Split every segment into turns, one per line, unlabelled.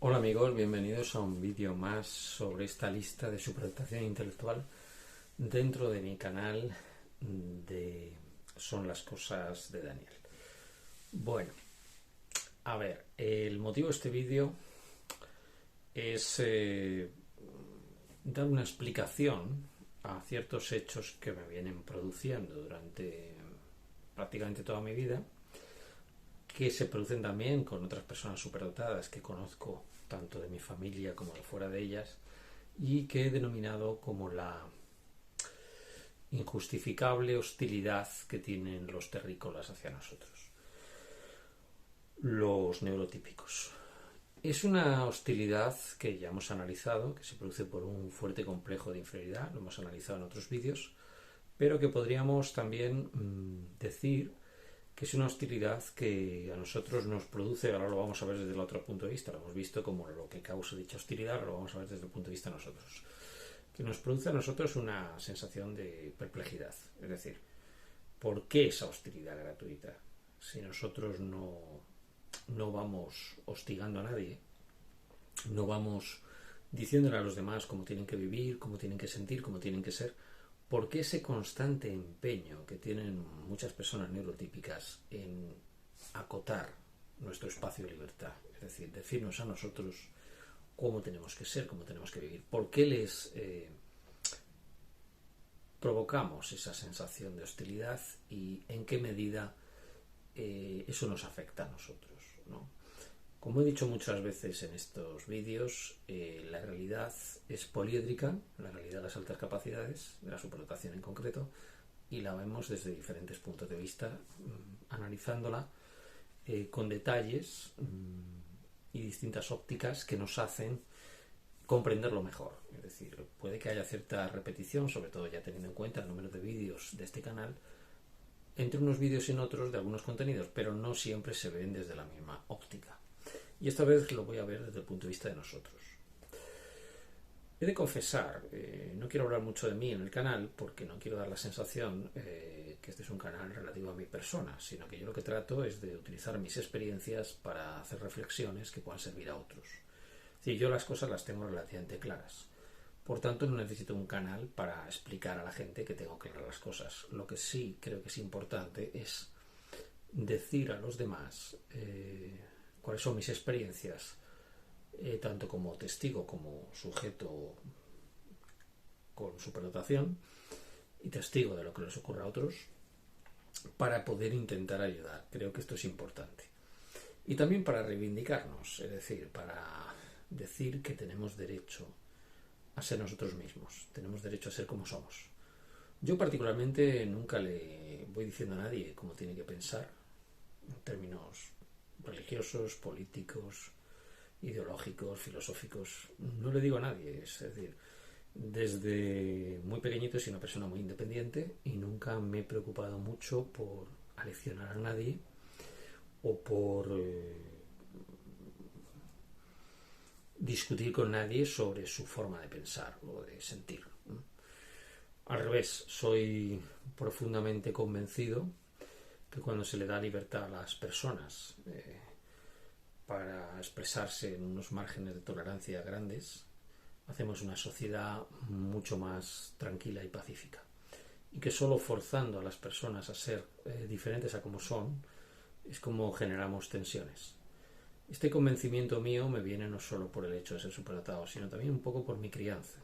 Hola amigos, bienvenidos a un vídeo más sobre esta lista de superdatación intelectual dentro de mi canal de Son las cosas de Daniel. Bueno, a ver, el motivo de este vídeo es dar una explicación a ciertos hechos que me vienen produciendo durante prácticamente toda mi vida, que se producen también con otras personas superdotadas que conozco tanto de mi familia como de fuera de ellas, y que he denominado como la injustificable hostilidad que tienen los terrícolas hacia nosotros, los neurotípicos. Es una hostilidad que ya hemos analizado, que se produce por un fuerte complejo de inferioridad, lo hemos analizado en otros vídeos, pero que podríamos también decir que es una hostilidad que a nosotros nos produce. Ahora lo vamos a ver desde el otro punto de vista, lo hemos visto como lo que causa dicha hostilidad, ahora lo vamos a ver desde el punto de vista de nosotros, que nos produce a nosotros una sensación de perplejidad. Es decir, ¿por qué esa hostilidad gratuita? Si nosotros no vamos hostigando a nadie, no vamos diciéndole a los demás cómo tienen que vivir, cómo tienen que sentir, cómo tienen que ser, ¿por qué ese constante empeño que tienen muchas personas neurotípicas en acotar nuestro espacio de libertad? Es decir, decirnos a nosotros cómo tenemos que ser, cómo tenemos que vivir. ¿Por qué les provocamos esa sensación de hostilidad y en qué medida eso nos afecta a nosotros, ¿no? Como he dicho muchas veces en estos vídeos, la realidad es poliédrica, la realidad de las altas capacidades, de la superdotación en concreto, y la vemos desde diferentes puntos de vista, analizándola con detalles y distintas ópticas que nos hacen comprenderlo mejor. Es decir, puede que haya cierta repetición, sobre todo ya teniendo en cuenta el número de vídeos de este canal, entre unos vídeos y otros de algunos contenidos, pero no siempre se ven desde la misma óptica. Y esta vez lo voy a ver desde el punto de vista de nosotros. He de confesar, no quiero hablar mucho de mí en el canal porque no quiero dar la sensación que este es un canal relativo a mi persona, sino que yo lo que trato es de utilizar mis experiencias para hacer reflexiones que puedan servir a otros. Es decir, yo las cosas las tengo relativamente claras. Por tanto, no necesito un canal para explicar a la gente que tengo claras las cosas. Lo que sí creo que es importante es decir a los demás cuáles son mis experiencias, tanto como testigo como sujeto con superdotación y testigo de lo que les ocurre a otros, para poder intentar ayudar. Creo que esto es importante. Y también para reivindicarnos, es decir, para decir que tenemos derecho a ser nosotros mismos, tenemos derecho a ser como somos. Yo particularmente nunca le voy diciendo a nadie cómo tiene que pensar en términos religiosos, políticos, ideológicos, filosóficos. No le digo a nadie. Es decir, desde muy pequeñito soy una persona muy independiente y nunca me he preocupado mucho por aleccionar a nadie o por discutir con nadie sobre su forma de pensar o de sentir. Al revés, soy profundamente convencido que cuando se le da libertad a las personas para expresarse en unos márgenes de tolerancia grandes, hacemos una sociedad mucho más tranquila y pacífica. Y que solo forzando a las personas a ser diferentes a como son, es como generamos tensiones. Este convencimiento mío me viene no solo por el hecho de ser superdotado, sino también un poco por mi crianza.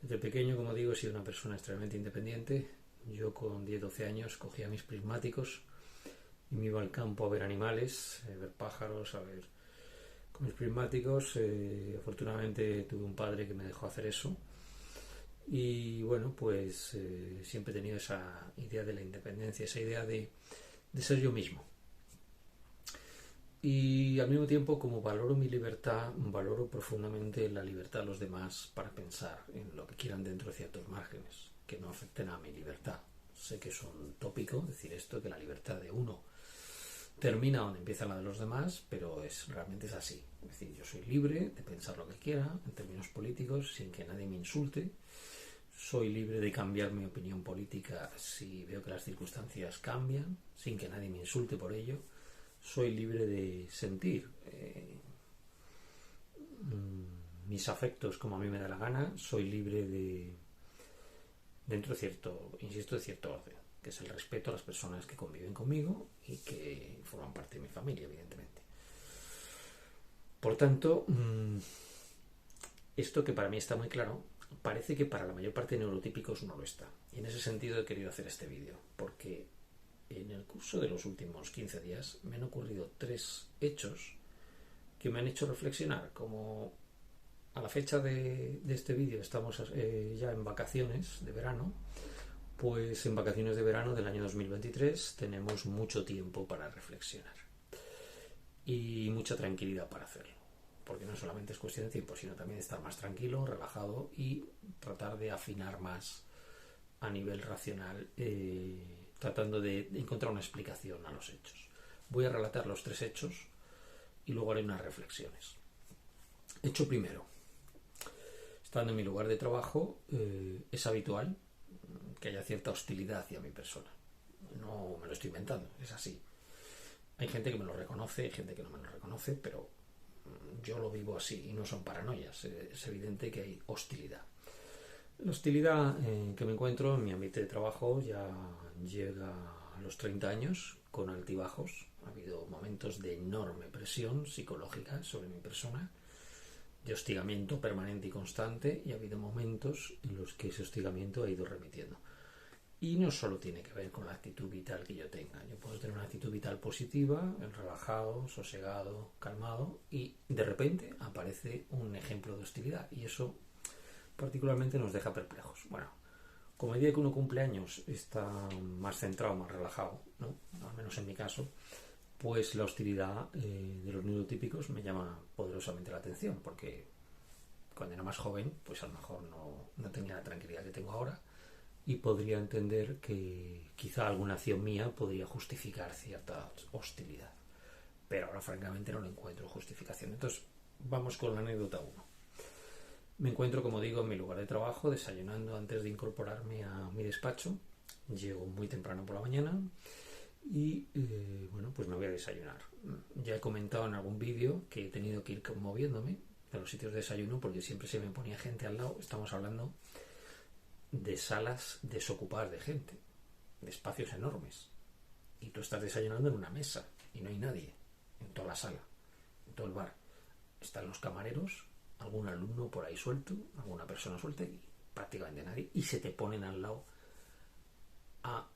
Desde pequeño, como digo, he sido una persona extremadamente independiente. Yo con 10-12 años cogía mis prismáticos y me iba al campo a ver animales, a ver pájaros, a ver con mis prismáticos. Afortunadamente tuve un padre que me dejó hacer eso. Y bueno, pues siempre he tenido esa idea de la independencia, esa idea de ser yo mismo. Y al mismo tiempo, como valoro mi libertad, valoro profundamente la libertad de los demás para pensar en lo que quieran dentro de ciertos márgenes, que no afecten a mi libertad. Sé que es un tópico decir esto, que la libertad de uno termina donde empieza la de los demás, pero realmente es así. Es decir, yo soy libre de pensar lo que quiera en términos políticos sin que nadie me insulte. Soy libre de cambiar mi opinión política si veo que las circunstancias cambian, sin que nadie me insulte por ello. Soy libre de sentir mis afectos como a mí me da la gana, soy libre dentro de cierto, insisto, de cierto orden, que es el respeto a las personas que conviven conmigo y que forman parte de mi familia, evidentemente. Por tanto, esto que para mí está muy claro, parece que para la mayor parte de neurotípicos no lo está. Y en ese sentido he querido hacer este vídeo, porque en el curso de los últimos 15 días me han ocurrido 3 hechos que me han hecho reflexionar. Como a la fecha de este vídeo estamos ya en vacaciones de verano, pues en vacaciones de verano del año 2023 tenemos mucho tiempo para reflexionar y mucha tranquilidad para hacerlo, porque no solamente es cuestión de tiempo, sino también de estar más tranquilo, relajado y tratar de afinar más a nivel racional, tratando de encontrar una explicación a los hechos. Voy a relatar los 3 hechos y luego haré unas reflexiones. Hecho primero. Estando en mi lugar de trabajo, es habitual que haya cierta hostilidad hacia mi persona. No me lo estoy inventando, es así. Hay gente que me lo reconoce, hay gente que no me lo reconoce, pero yo lo vivo así y no son paranoias. Es evidente que hay hostilidad. La hostilidad que me encuentro en mi ámbito de trabajo ya llega a los 30 años con altibajos. Ha habido momentos de enorme presión psicológica sobre mi persona, de hostigamiento permanente y constante, y ha habido momentos en los que ese hostigamiento ha ido remitiendo. Y no solo tiene que ver con la actitud vital que yo tenga. Yo puedo tener una actitud vital positiva, relajado, sosegado, calmado, y de repente aparece un ejemplo de hostilidad, y eso particularmente nos deja perplejos. Bueno, como el día que uno cumple años está más centrado, más relajado, ¿no? Al menos en mi caso, pues la hostilidad de los neurotípicos me llama poderosamente la atención, porque cuando era más joven, pues a lo mejor no tenía la tranquilidad que tengo ahora, y podría entender que quizá alguna acción mía podría justificar cierta hostilidad. Pero ahora francamente no le encuentro justificación. Entonces, vamos con la anécdota 1. Me encuentro, como digo, en mi lugar de trabajo, desayunando antes de incorporarme a mi despacho. Llego muy temprano por la mañana y bueno, pues me voy a desayunar. Ya he comentado en algún vídeo que he tenido que ir moviéndome a los sitios de desayuno porque siempre se me ponía gente al lado. Estamos hablando de salas desocupadas de gente, de espacios enormes, y tú estás desayunando en una mesa y no hay nadie en toda la sala, en todo el bar. Están los camareros, algún alumno por ahí suelto, alguna persona suelta y prácticamente nadie, y se te ponen al lado a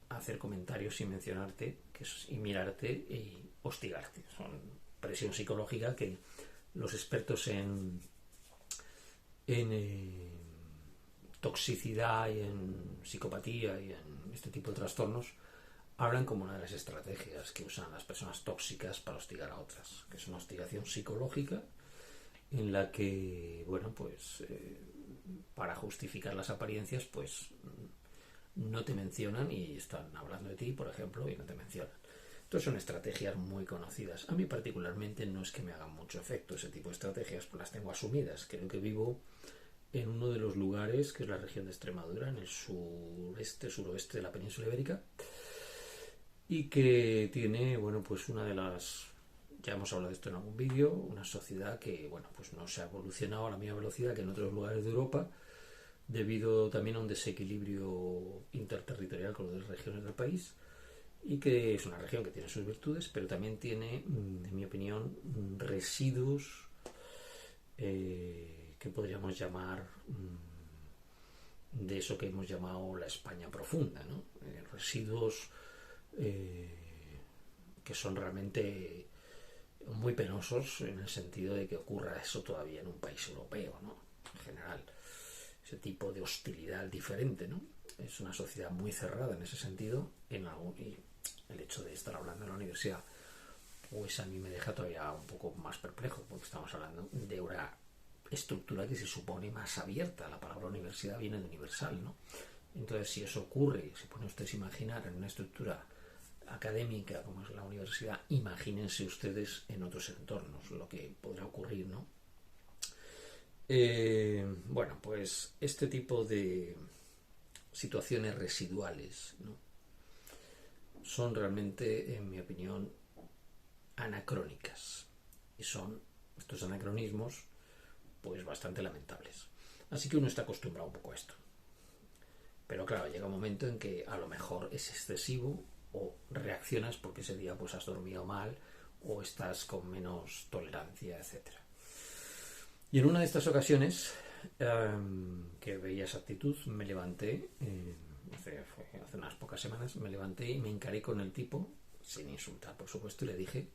hacer comentarios sin mencionarte y mirarte y hostigarte. Son presión psicológica que los expertos en toxicidad y en psicopatía y en este tipo de trastornos hablan como una de las estrategias que usan las personas tóxicas para hostigar a otras, que es una hostigación psicológica en la que, bueno, pues para justificar las apariencias, pues no te mencionan y están hablando de ti, por ejemplo, y no te mencionan. Entonces son estrategias muy conocidas. A mí particularmente no es que me hagan mucho efecto ese tipo de estrategias, pues las tengo asumidas. Creo que vivo en uno de los lugares, que es la región de Extremadura, en el suroeste de la península ibérica, y que tiene, bueno, pues una de las, ya hemos hablado de esto en algún vídeo, una sociedad que, bueno, pues no se ha evolucionado a la misma velocidad que en otros lugares de Europa, debido también a un desequilibrio interterritorial con las regiones del país, y que es una región que tiene sus virtudes, pero también tiene, en mi opinión, residuos que podríamos llamar de eso que hemos llamado la España profunda, ¿no? Residuos que son realmente muy penosos en el sentido de que ocurra eso todavía en un país europeo, ¿no? En general, ese tipo de hostilidad diferente, ¿no? Es una sociedad muy cerrada en ese sentido, y el hecho de estar hablando en la universidad, pues a mí me deja todavía un poco más perplejo, porque estamos hablando de una estructura que se supone más abierta. La palabra universidad viene de universal, ¿no? Entonces, si eso ocurre, se pone ustedes a imaginar en una estructura académica como es la universidad, imagínense ustedes en otros entornos lo que podrá ocurrir, ¿no? Bueno, pues este tipo de situaciones residuales, ¿no?, son realmente, en mi opinión, anacrónicas y son estos anacronismos pues bastante lamentables. Así que uno está acostumbrado un poco a esto. Pero claro, llega un momento en que a lo mejor es excesivo o reaccionas porque ese día pues has dormido mal o estás con menos tolerancia, etcétera. Y en una de estas ocasiones que veía esa actitud, me levanté, hace unas pocas semanas, me levanté y me encaré con el tipo, sin insultar por supuesto, y le dije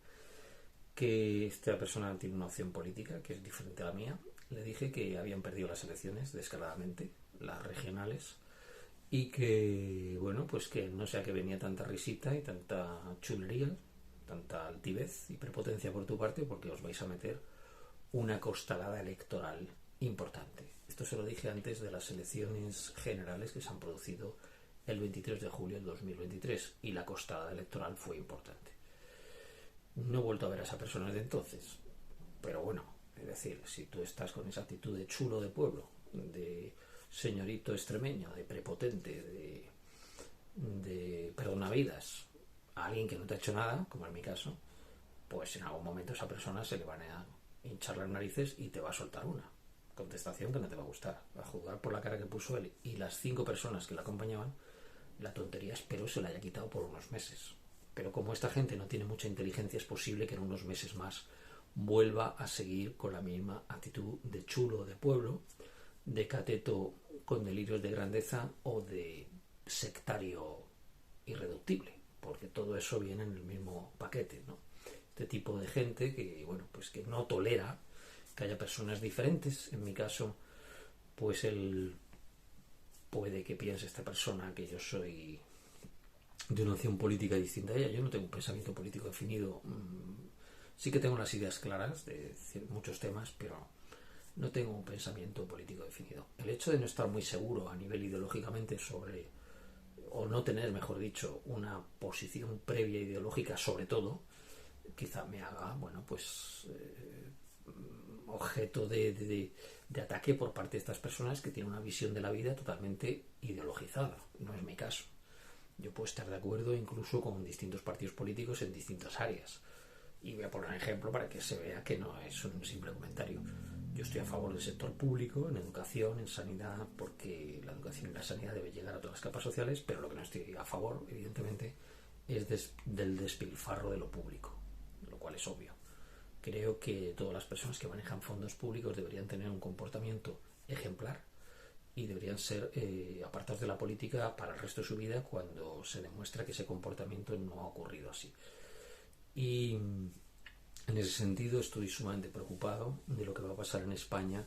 que esta persona tiene una opción política que es diferente a la mía. Le dije que habían perdido las elecciones descaradamente, las regionales, y que, bueno, pues que no sé a qué venía tanta risita y tanta chulería, tanta altivez y prepotencia por tu parte, porque os vais a meter una costalada electoral importante. Esto se lo dije antes de las elecciones generales que se han producido el 23 de julio de 2023 y la costalada electoral fue importante. No he vuelto a ver a esa persona desde entonces, pero bueno, es decir, si tú estás con esa actitud de chulo de pueblo, de señorito extremeño, de prepotente, de perdonavidas a alguien que no te ha hecho nada, como en mi caso, pues en algún momento a esa persona se le van a hinchar las narices y te va a soltar una contestación que no te va a gustar. A juzgar por la cara que puso él y las 5 personas que la acompañaban, la tontería espero se la haya quitado por unos meses. Pero como esta gente no tiene mucha inteligencia, es posible que en unos meses más vuelva a seguir con la misma actitud de chulo de pueblo, de cateto con delirios de grandeza o de sectario irreductible, porque todo eso viene en el mismo paquete, ¿no? Este tipo de gente que, bueno, pues que no tolera que haya personas diferentes. En mi caso, pues él puede que piense esta persona que yo soy de una opción política distinta a ella. Yo no tengo un pensamiento político definido. Sí que tengo las ideas claras de muchos temas, pero no tengo un pensamiento político definido. El hecho de no estar muy seguro a nivel ideológicamente sobre, o no tener, mejor dicho, una posición previa ideológica sobre todo, quizá me haga, bueno, pues objeto de ataque por parte de estas personas que tienen una visión de la vida totalmente ideologizada. No es mi caso. Yo puedo estar de acuerdo incluso con distintos partidos políticos en distintas áreas. Y voy a poner un ejemplo para que se vea que no es un simple comentario. Yo estoy a favor del sector público, en educación, en sanidad, porque la educación y la sanidad deben llegar a todas las capas sociales, pero lo que no estoy a favor, evidentemente, es del despilfarro de lo público, lo cual es obvio. Creo que todas las personas que manejan fondos públicos deberían tener un comportamiento ejemplar y deberían ser apartados de la política para el resto de su vida cuando se demuestra que ese comportamiento no ha ocurrido así. Y en ese sentido estoy sumamente preocupado de lo que va a pasar en España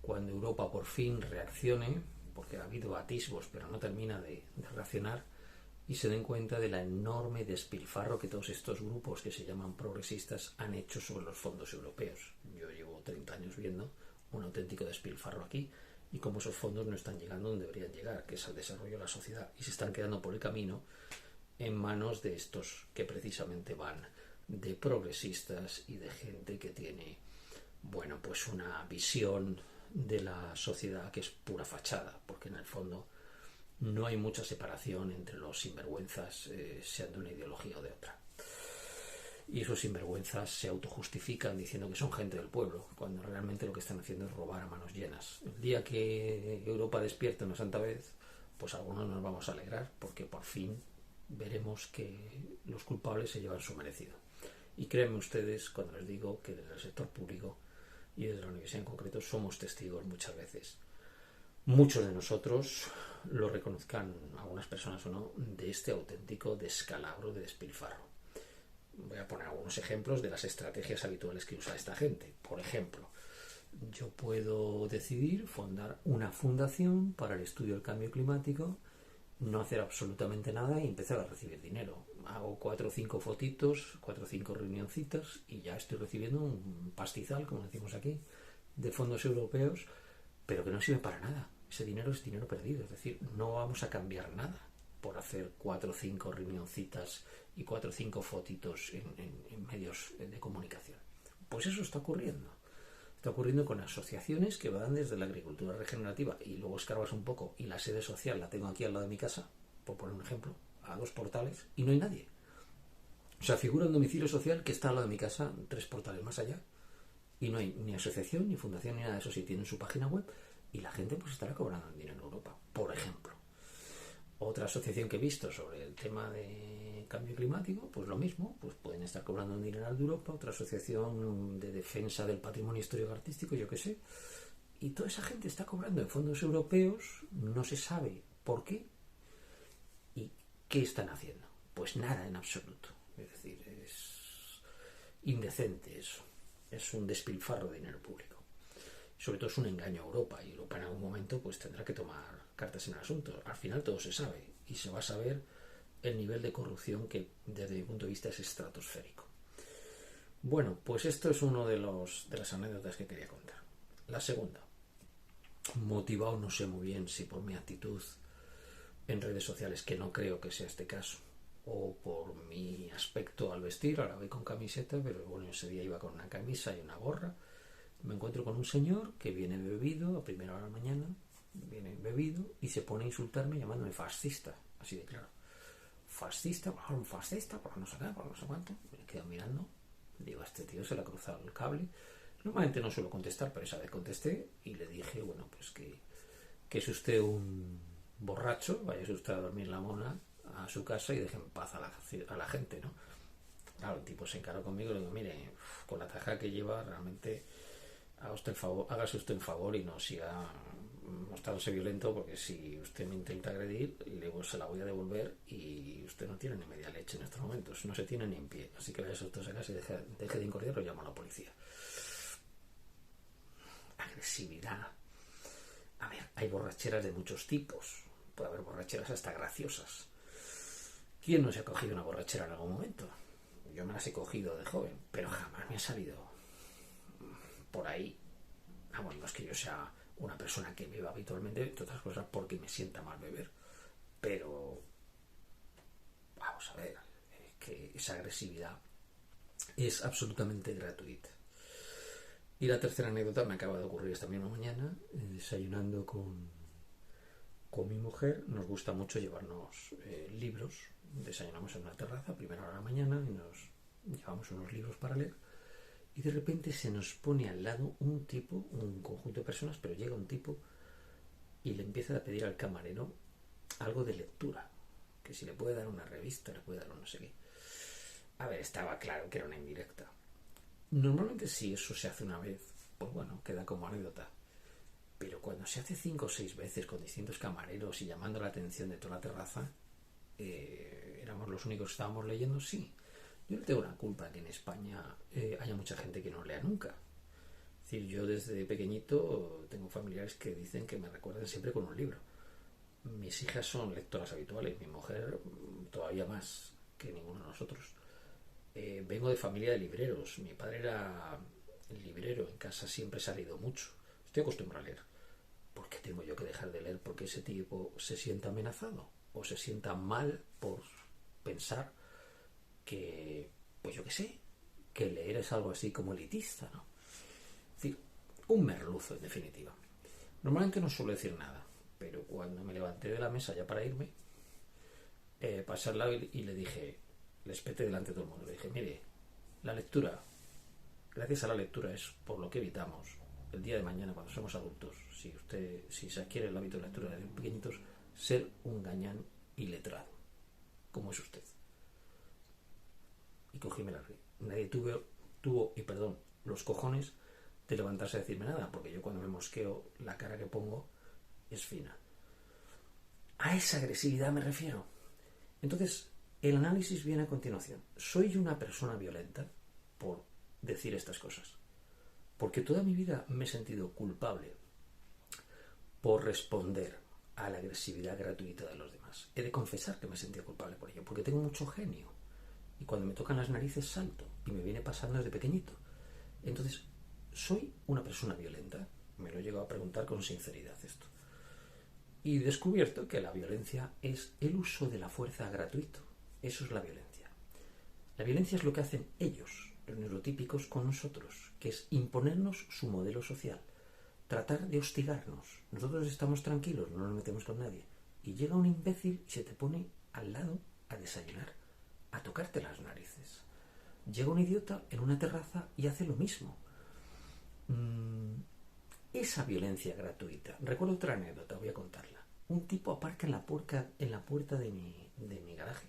cuando Europa por fin reaccione, porque ha habido atisbos pero no termina de reaccionar, y se den cuenta de la enorme despilfarro que todos estos grupos que se llaman progresistas han hecho sobre los fondos europeos. Yo llevo 30 años viendo un auténtico despilfarro aquí y cómo esos fondos no están llegando donde deberían llegar, que es al desarrollo de la sociedad, y se están quedando por el camino en manos de estos que precisamente van de progresistas y de gente que tiene, bueno, pues una visión de la sociedad que es pura fachada, porque en el fondo no hay mucha separación entre los sinvergüenzas, sean de una ideología o de otra. Y esos sinvergüenzas se autojustifican diciendo que son gente del pueblo, cuando realmente lo que están haciendo es robar a manos llenas. El día que Europa despierte una santa vez, pues algunos nos vamos a alegrar, porque por fin veremos que los culpables se llevan su merecido. Y créanme ustedes cuando les digo que desde el sector público y desde la universidad en concreto somos testigos muchas veces. Muchos de nosotros lo reconozcan, algunas personas o no, de este auténtico descalabro de despilfarro. Voy a poner algunos ejemplos de las estrategias habituales que usa esta gente. Por ejemplo, yo puedo decidir fundar una fundación para el estudio del cambio climático, no hacer absolutamente nada y empezar a recibir dinero. Hago 4 o 5 fotitos, 4 o 5 reunioncitas y ya estoy recibiendo un pastizal, como decimos aquí, de fondos europeos, pero que no sirve para nada. Ese dinero es dinero perdido, es decir, no vamos a cambiar nada por hacer 4 o 5 reunioncitas y 4 o 5 fotitos en medios de comunicación. Pues eso está ocurriendo. Está ocurriendo con asociaciones que van desde la agricultura regenerativa y luego escarbas un poco y la sede social la tengo aquí al lado de mi casa, por poner un ejemplo, a 2 portales y no hay nadie. O sea, figura un domicilio social que está al lado de mi casa 3 portales más allá Y no hay ni asociación, ni fundación, ni nada de eso. Si tienen su página web y la gente pues estará cobrando dinero en Europa, por ejemplo. Otra asociación que he visto sobre el tema de cambio climático, pues lo mismo, pues pueden estar cobrando un dineral de Europa. Otra asociación de defensa del patrimonio histórico artístico, yo qué sé. Y toda esa gente está cobrando en fondos europeos, no se sabe por qué. ¿Y qué están haciendo? Pues nada en absoluto. Es decir, es indecente eso. Es un despilfarro de dinero público. Sobre todo es un engaño a Europa, y Europa en algún momento pues tendrá que tomar cartas en el asunto. Al final todo se sabe y se va a saber el nivel de corrupción, que desde mi punto de vista es estratosférico. Bueno, pues esto es uno de las anécdotas que quería contar. La segunda, motivado no sé muy bien si por mi actitud en redes sociales, que no creo que sea este caso, o por mi aspecto al vestir. Ahora voy con camiseta, pero bueno, ese día iba con una camisa y una gorra. Me encuentro con un señor que viene bebido a primera hora de la mañana, viene bebido y se pone a insultarme llamándome fascista, así de claro. Fascista, por un fascista, por no sé qué, por no sé cuánto. Me quedo mirando, digo, a este tío se le ha cruzado el cable. Normalmente no suelo contestar, pero esa vez contesté y le dije, bueno, pues que es usted un borracho, vaya usted a dormir la mona a su casa y deje en paz a la gente, ¿no? Claro, el tipo se encaró conmigo y le digo, mire, con la taja que lleva, realmente hágase usted un favor y no siga mostrándose violento, porque si usted me intenta agredir, luego se la voy a devolver y usted no tiene ni media leche en estos momentos, no se tiene ni en pie. Así que vaya usted a casa y deje de incordiar, lo llamo a la policía. Agresividad. A ver, hay borracheras de muchos tipos. Puede haber borracheras hasta graciosas. ¿Quién no se ha cogido una borrachera en algún momento? Yo me las he cogido de joven, pero jamás me ha salido por ahí. Bueno, no es que yo sea una persona que beba habitualmente, entre otras cosas porque me sienta mal beber, pero vamos a ver, que esa agresividad es absolutamente gratuita. Y la tercera anécdota me acaba de ocurrir esta misma mañana, desayunando con mi mujer. Nos gusta mucho llevarnos libros. Desayunamos en una terraza a primera hora de la mañana y nos llevamos unos libros para leer. Y de repente se nos pone al lado un tipo, un conjunto de personas, pero llega un tipo y le empieza a pedir al camarero algo de lectura, que si le puede dar una revista, le puede dar un no sé qué. A ver, estaba claro que era una indirecta. Normalmente si eso se hace una vez, pues bueno, queda como anécdota. Pero cuando se hace 5 o 6 veces con distintos camareros y llamando la atención de toda la terraza, éramos los únicos que estábamos leyendo, sí. Yo no tengo la culpa que en España haya mucha gente que no lea nunca. Es decir, yo desde pequeñito tengo familiares que dicen que me recuerdan siempre con un libro. Mis hijas son lectoras habituales, mi mujer todavía más que ninguno de nosotros. Vengo de familia de libreros. Mi padre era librero, en casa siempre se ha leído mucho. Estoy acostumbrado a leer. ¿Por qué tengo yo que dejar de leer porque ese tipo se sienta amenazado o se sienta mal por pensar que, pues yo qué sé, que leer es algo así como elitista, ¿no? Es decir, un merluzo, en definitiva. Normalmente no suelo decir nada, pero cuando me levanté de la mesa ya para irme, pasé al lado y le dije, le espeté delante de todo el mundo, le dije, mire, la lectura, gracias a la lectura es por lo que evitamos el día de mañana cuando somos adultos, si se adquiere el hábito de lectura desde pequeñitos, ser un gañán iletrado, como es usted. Y cogí y me la reí. Nadie tuvo los cojones de levantarse a decirme nada, porque yo cuando me mosqueo la cara que pongo es fina. A esa agresividad me refiero. Entonces, el análisis viene a continuación. ¿Soy una persona violenta por decir estas cosas? Porque toda mi vida me he sentido culpable por responder a la agresividad gratuita de los demás. He de confesar que me he sentido culpable por ello, porque tengo mucho genio. Y cuando me tocan las narices salto. Y me viene pasando desde pequeñito. Entonces, ¿soy una persona violenta? Me lo he llegado a preguntar con sinceridad esto. Y he descubierto que la violencia es el uso de la fuerza gratuito. Eso es la violencia. La violencia es lo que hacen ellos, los neurotípicos, con nosotros, que es imponernos su modelo social, tratar de hostigarnos. Nosotros estamos tranquilos, no nos metemos con nadie. Y llega un imbécil y se te pone al lado a desayunar, a tocarte las narices. Llega un idiota en una terraza y hace lo mismo. esa violencia gratuita. Recuerdo otra anécdota, voy a contarla. Un tipo aparca en la puerta de mi garaje.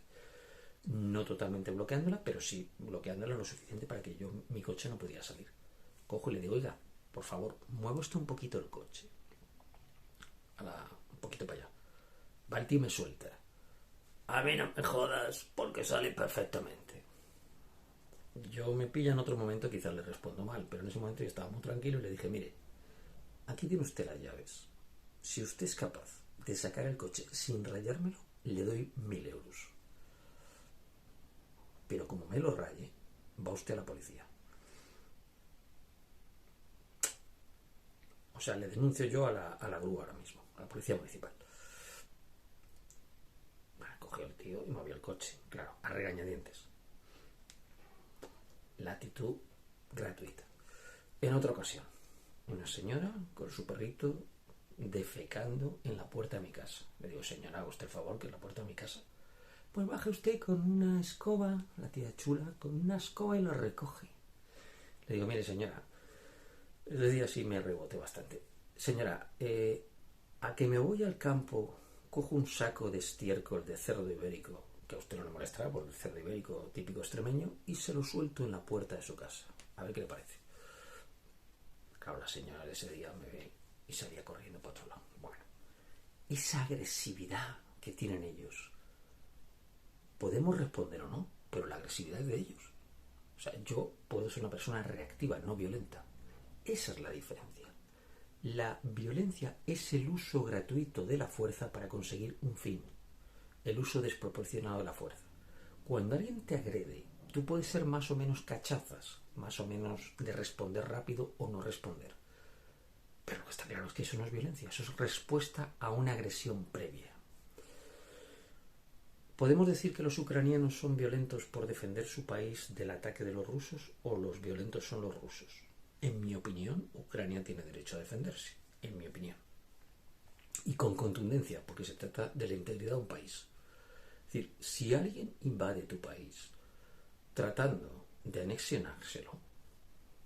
No totalmente bloqueándola, pero sí bloqueándola lo suficiente para que mi coche no pudiera salir. Cojo y le digo, oiga, por favor, mueva usted un poquito el coche. Un poquito para allá. Va el tío y me suelta. A mí no me jodas, porque sale perfectamente. Yo me pilla en otro momento, quizás le respondo mal, pero en ese momento yo estaba muy tranquilo y le dije, mire, aquí tiene usted las llaves. Si usted es capaz de sacar el coche sin rayármelo, le doy 1.000 euros. Pero como me lo raye, va usted a la policía. O sea, le denuncio yo a la grúa ahora mismo, a la policía municipal. Bueno, cogió el tío y movió el coche, claro, a regañadientes. La actitud gratuita. En otra ocasión, una señora con su perrito defecando en la puerta de mi casa. Le digo, señora, haga usted el favor, que es la puerta de mi casa. Pues baje usted con una escoba, la tía chula, con una escoba y lo recoge. Le digo, mire señora, ese día sí me reboté bastante. Señora, a que me voy al campo, cojo un saco de estiércol de cerdo ibérico, que a usted no le molestará por el cerdo ibérico típico extremeño, y se lo suelto en la puerta de su casa. A ver qué le parece. Claro, la señora de ese día me ve y salía corriendo para otro lado. Bueno, esa agresividad que tienen ellos, podemos responder o no, pero la agresividad es de ellos. O sea, yo puedo ser una persona reactiva, no violenta. Esa es la diferencia. La violencia es el uso gratuito de la fuerza para conseguir un fin. El uso desproporcionado de la fuerza. Cuando alguien te agrede, tú puedes ser más o menos cachazas, más o menos de responder rápido o no responder. Pero lo que está claro es que eso no es violencia, eso es respuesta a una agresión previa. ¿Podemos decir que los ucranianos son violentos por defender su país del ataque de los rusos o los violentos son los rusos? En mi opinión, Ucrania tiene derecho a defenderse, en mi opinión. Y con contundencia, porque se trata de la integridad de un país. Es decir, si alguien invade tu país tratando de anexionárselo,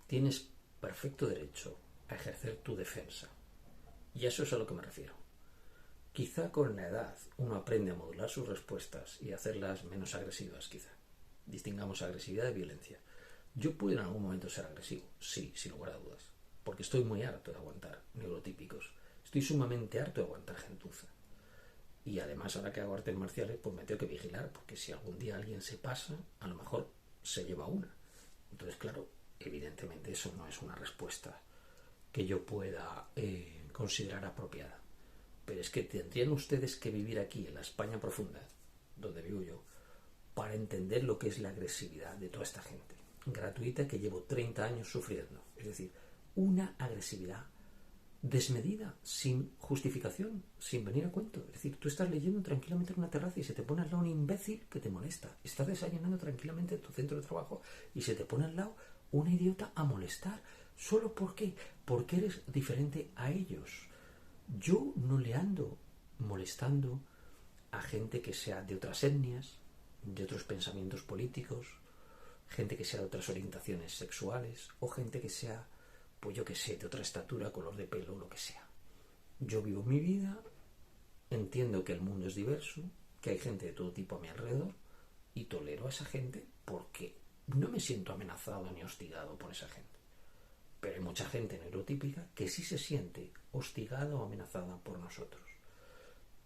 tienes perfecto derecho a ejercer tu defensa. Y a eso es a lo que me refiero. Quizá con la edad uno aprende a modular sus respuestas y hacerlas menos agresivas, quizá. Distingamos agresividad de violencia. Yo puedo en algún momento ser agresivo, sí, sin lugar a dudas, porque estoy muy harto de aguantar neurotípicos. Estoy sumamente harto de aguantar gentuza. Y además, ahora que hago artes marciales, pues me tengo que vigilar, porque si algún día alguien se pasa, a lo mejor se lleva una. Entonces, claro, evidentemente eso no es una respuesta que yo pueda considerar apropiada. Pero es que tendrían ustedes que vivir aquí, en la España profunda, donde vivo yo, para entender lo que es la agresividad de toda esta gente gratuita que llevo 30 años sufriendo. Es decir, una agresividad desmedida, sin justificación, sin venir a cuento. Es decir, tú estás leyendo tranquilamente en una terraza y se te pone al lado un imbécil que te molesta. Estás desayunando tranquilamente en tu centro de trabajo y se te pone al lado una idiota a molestar. ¿Solo por qué? Porque eres diferente a ellos. Yo no le ando molestando a gente que sea de otras etnias, de otros pensamientos políticos, gente que sea de otras orientaciones sexuales o gente que sea, pues yo que sé, de otra estatura, color de pelo, lo que sea. Yo vivo mi vida, entiendo que el mundo es diverso, que hay gente de todo tipo a mi alrededor y tolero a esa gente porque no me siento amenazado ni hostigado por esa gente. Pero hay mucha gente neurotípica que sí se siente hostigada o amenazada por nosotros.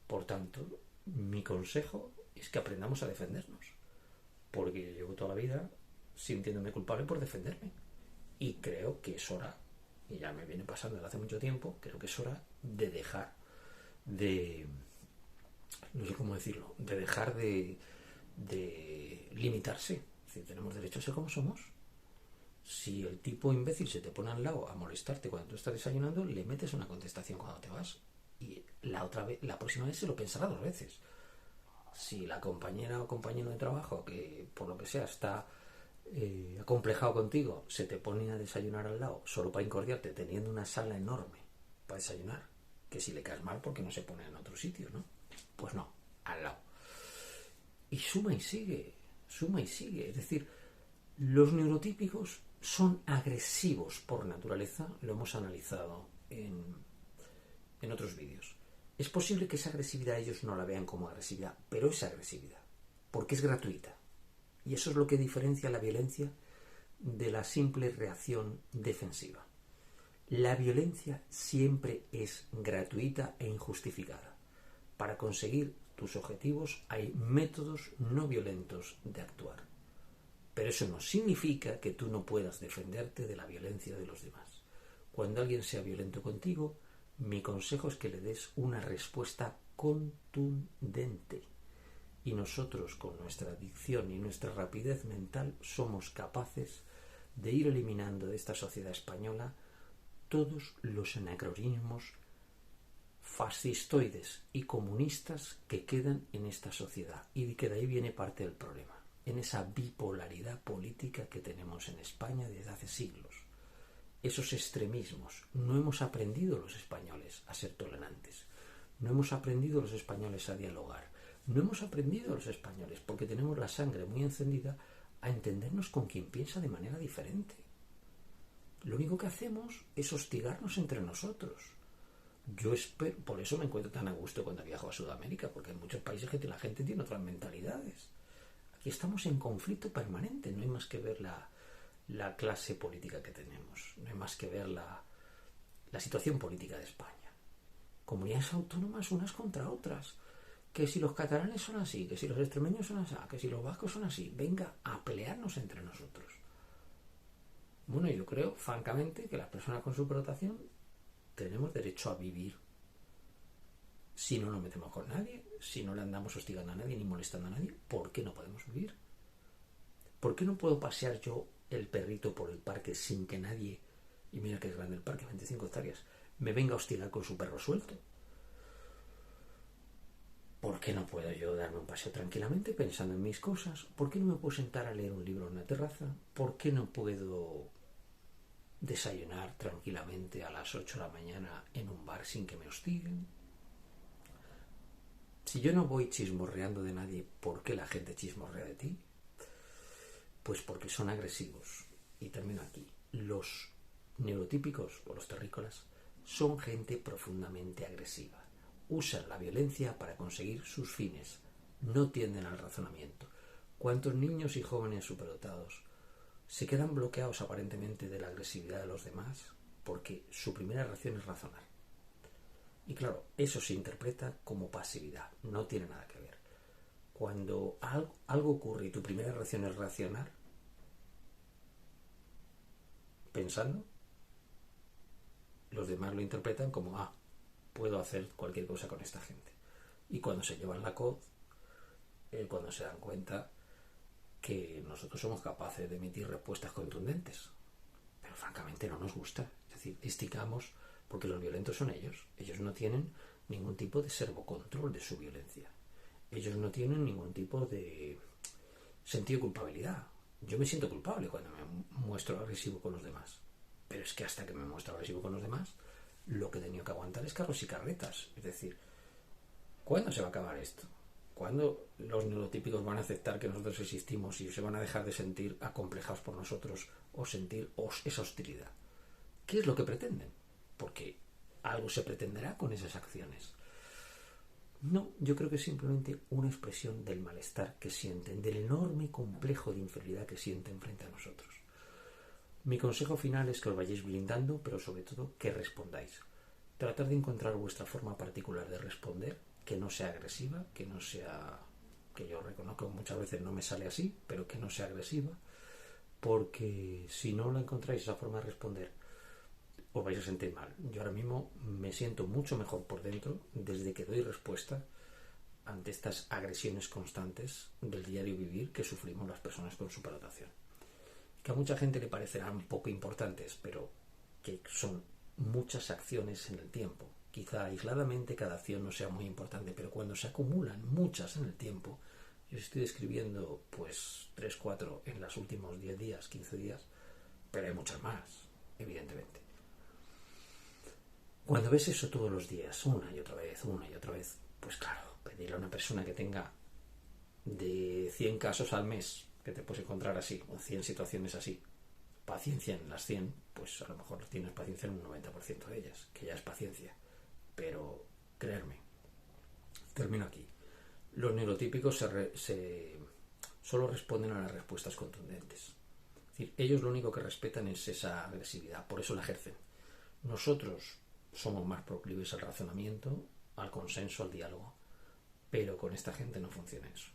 Por tanto, mi consejo es que aprendamos a defendernos. Porque yo llevo toda la vida sintiéndome culpable por defenderme. Y creo que es hora, y ya me viene pasando desde hace mucho tiempo, creo que es hora de dejar de... no sé cómo decirlo, de dejar de limitarse. Es decir, tenemos derecho a ser como somos. Si el tipo imbécil se te pone al lado a molestarte cuando tú estás desayunando, le metes una contestación cuando te vas. Y la próxima vez se lo pensará 2 veces. Si la compañera o compañero de trabajo, que por lo que sea está acomplejado contigo, se te pone a desayunar al lado solo para incordiarte, teniendo una sala enorme para desayunar, que si le caes mal porque no se pone en otro sitio, ¿no? Pues no, al lado. Y suma y sigue. Es decir, los neurotípicos son agresivos por naturaleza, lo hemos analizado en otros vídeos. Es posible que esa agresividad ellos no la vean como agresividad, pero es agresividad, porque es gratuita. Y eso es lo que diferencia la violencia de la simple reacción defensiva. La violencia siempre es gratuita e injustificada. Para conseguir tus objetivos hay métodos no violentos de actuar. Pero eso no significa que tú no puedas defenderte de la violencia de los demás. Cuando alguien sea violento contigo, mi consejo es que le des una respuesta contundente. Y nosotros, con nuestra dicción y nuestra rapidez mental, somos capaces de ir eliminando de esta sociedad española todos los anacronismos fascistoides y comunistas que quedan en esta sociedad. Y que de ahí viene parte del problema, en esa bipolaridad política que tenemos en España desde hace siglos. Esos extremismos. No hemos aprendido los españoles a ser tolerantes. No hemos aprendido los españoles a dialogar. No hemos aprendido los españoles, porque tenemos la sangre muy encendida, a entendernos con quien piensa de manera diferente. Lo único que hacemos es hostigarnos entre nosotros. Yo espero, por eso me encuentro tan a gusto cuando viajo a Sudamérica, porque en muchos países la gente tiene otras mentalidades. Aquí estamos en conflicto permanente, no hay más que ver la clase política que tenemos, no hay más que ver la situación política de España. Comunidades autónomas unas contra otras, que si los catalanes son así, que si los extremeños son así, que si los vascos son así, venga a pelearnos entre nosotros. Bueno, yo creo, francamente, que las personas con superdotación tenemos derecho a vivir si no nos metemos con nadie, si no le andamos hostigando a nadie ni molestando a nadie. ¿Por qué no podemos vivir? ¿Por qué no puedo pasear yo el perrito por el parque sin que nadie, y mira que es grande el parque, 25 hectáreas, me venga a hostigar con su perro suelto? ¿Por qué no puedo yo darme un paseo tranquilamente pensando en mis cosas? ¿Por qué no me puedo sentar a leer un libro en una terraza? ¿Por qué no puedo desayunar tranquilamente a las 8 de la mañana en un bar sin que me hostiguen? Si yo no voy chismorreando de nadie, ¿por qué la gente chismorrea de ti? Pues porque son agresivos. Y termino aquí. Los neurotípicos o los terrícolas son gente profundamente agresiva. Usan la violencia para conseguir sus fines. No tienden al razonamiento. ¿Cuántos niños y jóvenes superdotados se quedan bloqueados aparentemente de la agresividad de los demás porque su primera reacción es razonar? Y claro, eso se interpreta como pasividad. No tiene nada que ver. Cuando algo ocurre y tu primera reacción es reaccionar, pensando, los demás lo interpretan como puedo hacer cualquier cosa con esta gente. Y cuando se llevan la coz, cuando se dan cuenta que nosotros somos capaces de emitir respuestas contundentes, pero francamente no nos gusta. Es decir, esticamos, porque los violentos son ellos. Ellos no tienen ningún tipo de servocontrol de su violencia. Ellos no tienen ningún tipo de sentido de culpabilidad. Yo me siento culpable cuando me muestro agresivo con los demás, pero es que hasta que me muestro agresivo con los demás, lo que he tenido que aguantar es carros y carretas. Es decir, ¿cuándo se va a acabar esto? ¿Cuándo los neurotípicos van a aceptar que nosotros existimos y se van a dejar de sentir acomplejados por nosotros o sentir esa hostilidad? ¿Qué es lo que pretenden? Porque algo se pretenderá con esas acciones. No, yo creo que es simplemente una expresión del malestar que sienten, del enorme complejo de inferioridad que sienten frente a nosotros. Mi consejo final es que os vayáis blindando, pero sobre todo que respondáis. Tratar de encontrar vuestra forma particular de responder, que no sea agresiva, que no sea, que yo reconozco que muchas veces no me sale así, pero que no sea agresiva, porque si no la encontráis esa forma de responder, os vais a sentir mal. Yo ahora mismo me siento mucho mejor por dentro desde que doy respuesta ante estas agresiones constantes del diario vivir que sufrimos las personas con superdotación. Que a mucha gente le parecerán un poco importantes, pero que son muchas acciones en el tiempo. Quizá aisladamente cada acción no sea muy importante, pero cuando se acumulan muchas en el tiempo, yo estoy describiendo pues 3, 4 en los últimos 10 días, 15 días, pero hay muchas más, evidentemente. Cuando ves eso todos los días, una y otra vez, pues claro, pedirle a una persona que tenga de 100 casos al mes, que te puedes encontrar así, o 100 situaciones así, paciencia en las 100, pues a lo mejor tienes paciencia en un 90% de ellas, que ya es paciencia. Pero creerme, termino aquí. Los neurotípicos solo responden a las respuestas contundentes. Es decir, ellos lo único que respetan es esa agresividad, por eso la ejercen. Nosotros somos más proclives al razonamiento, al consenso, al diálogo, pero con esta gente no funciona eso.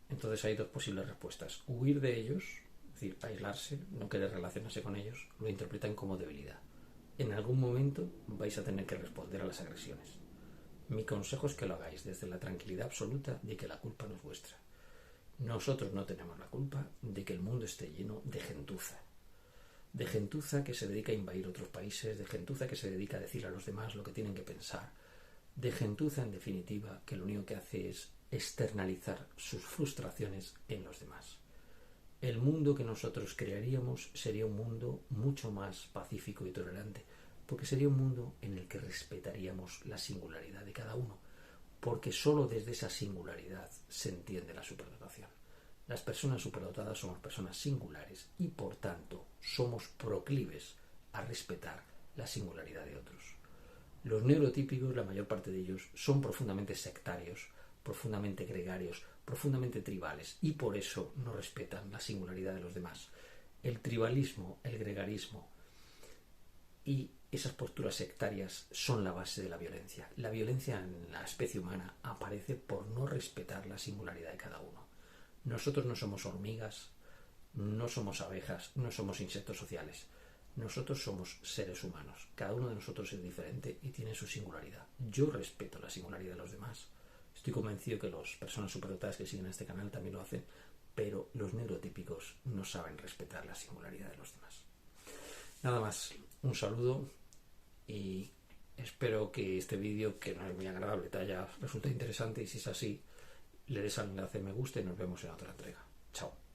Entonces hay dos posibles respuestas: huir de ellos, es decir, aislarse, no querer relacionarse con ellos. Lo interpretan como debilidad. En algún momento vais a tener que responder a las agresiones. Mi consejo es que lo hagáis desde la tranquilidad absoluta de que la culpa no es vuestra. Nosotros no tenemos la culpa de que el mundo esté lleno de gentuza que se dedica a invadir otros países, de gentuza que se dedica a decir a los demás lo que tienen que pensar, de gentuza, en definitiva, que lo único que hace es externalizar sus frustraciones en los demás. El mundo que nosotros crearíamos sería un mundo mucho más pacífico y tolerante, porque sería un mundo en el que respetaríamos la singularidad de cada uno, porque solo desde esa singularidad se entiende la superdotación. Las personas superdotadas somos personas singulares y, por tanto, somos proclives a respetar la singularidad de otros. Los neurotípicos, la mayor parte de ellos, son profundamente sectarios, profundamente gregarios, profundamente tribales, y por eso no respetan la singularidad de los demás. El tribalismo, el gregarismo y esas posturas sectarias son la base de la violencia. La violencia en la especie humana aparece por no respetar la singularidad de cada uno. Nosotros no somos hormigas, no somos abejas, no somos insectos sociales. Nosotros somos seres humanos. Cada uno de nosotros es diferente y tiene su singularidad. Yo respeto la singularidad de los demás. Estoy convencido que las personas superdotadas que siguen este canal también lo hacen, pero los neurotípicos no saben respetar la singularidad de los demás. Nada más, un saludo y espero que este vídeo, que no es muy agradable, te haya resultado interesante, y si es así, le des al enlace me gusta y nos vemos en otra entrega. Chao.